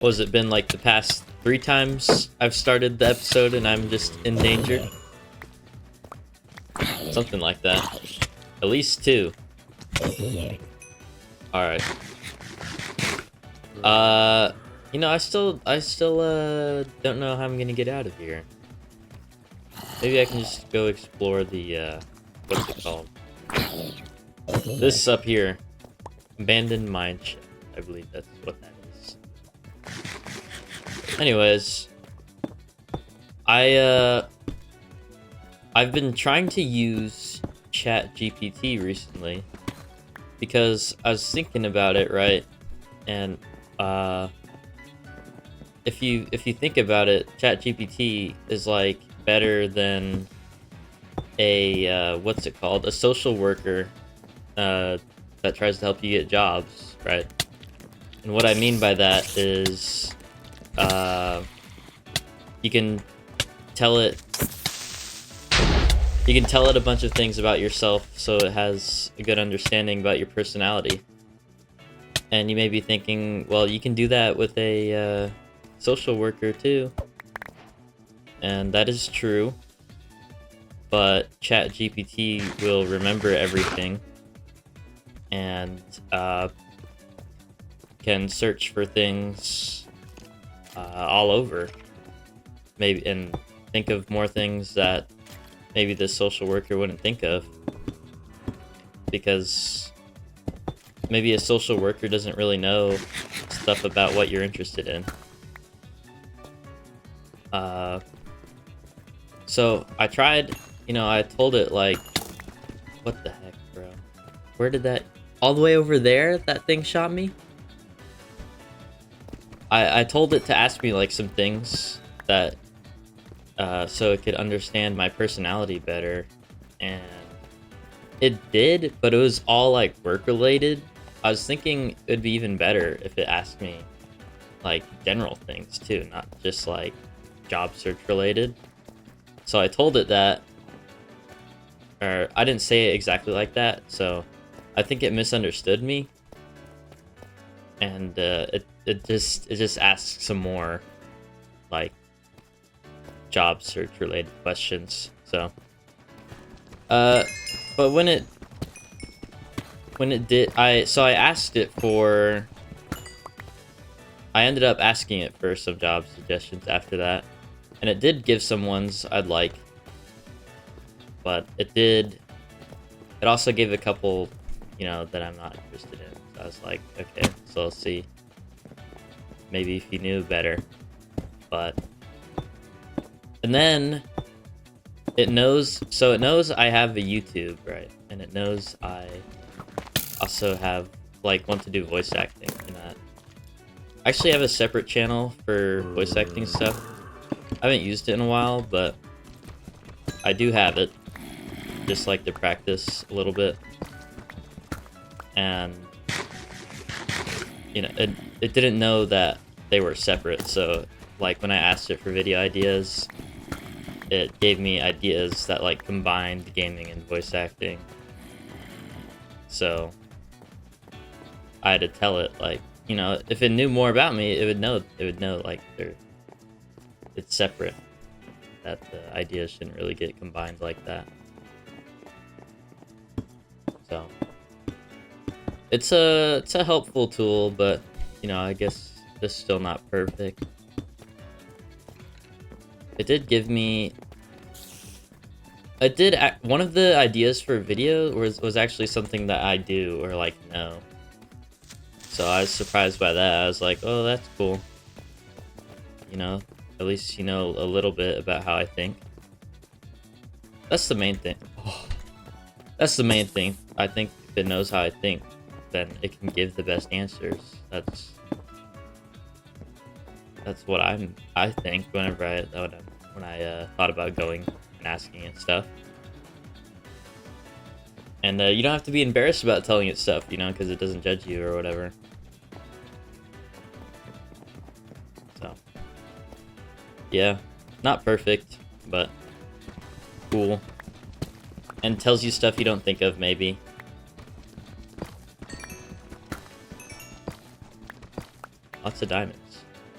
what has it been like the past 3 times I've started the episode and I'm just in danger? Something like that. At least 2. Alright. You know, I still don't know how I'm gonna get out of here. Maybe I can just go explore the, what's it called? This up here. Abandoned mine ship. I believe that's what that is. Anyways. I've been trying to use ChatGPT recently. Because I was thinking about it, right? And, if you think about it, ChatGPT is like better than a what's it called? A social worker that tries to help you get jobs, right? And what I mean by that is you can tell it a bunch of things about yourself so it has a good understanding about your personality. And you may be thinking, well, you can do that with a social worker too. And that is true. But ChatGPT will remember everything and can search for things all over. Maybe and think of more things that maybe the social worker wouldn't think of. Because maybe a social worker doesn't really know stuff about what you're interested in. So I tried, you know, I told it like, what the heck, bro? Where did that, all the way over there, that thing shot me? I told it to ask me like some things that, so it could understand my personality better. And it did, but it was all like work related. I was thinking it'd be even better if it asked me like general things too, not just like job search related. So I told it that, or I didn't say it exactly like that, so I think it misunderstood me. And it just asks some more like job search related questions. So but when it did, I asked it for, I ended up asking it for some job suggestions after that, and it did give some ones I'd like, but it also gave a couple, you know, that I'm not interested in. So I was like, okay, so let's see, maybe if you knew better. But and then it knows I have a YouTube, right? And it knows I also have like want to do voice acting in that. I actually have a separate channel for voice acting stuff. I haven't used it in a while, but I do have it, just like to practice a little bit. And you know, it didn't know that they were separate, so like when I asked it for video ideas, it gave me ideas that like combined gaming and voice acting. So I had to tell it, like, you know, if it knew more about me, it would know like it's separate, that the ideas shouldn't really get combined like that. So it's a helpful tool, but you know, I guess it's still not perfect. It did give me, one of the ideas for a video was actually something that I do or like know. So I was surprised by that. I was like, oh, that's cool. You know, at least you know a little bit about how I think. That's the main thing. Oh, that's the main thing. I think if it knows how I think, then it can give the best answers. That's what I think whenever when I thought about going and asking it stuff. And you don't have to be embarrassed about telling it stuff, you know, because it doesn't judge you or whatever. So yeah, not perfect, but cool. And tells you stuff you don't think of, maybe. Lots of diamonds.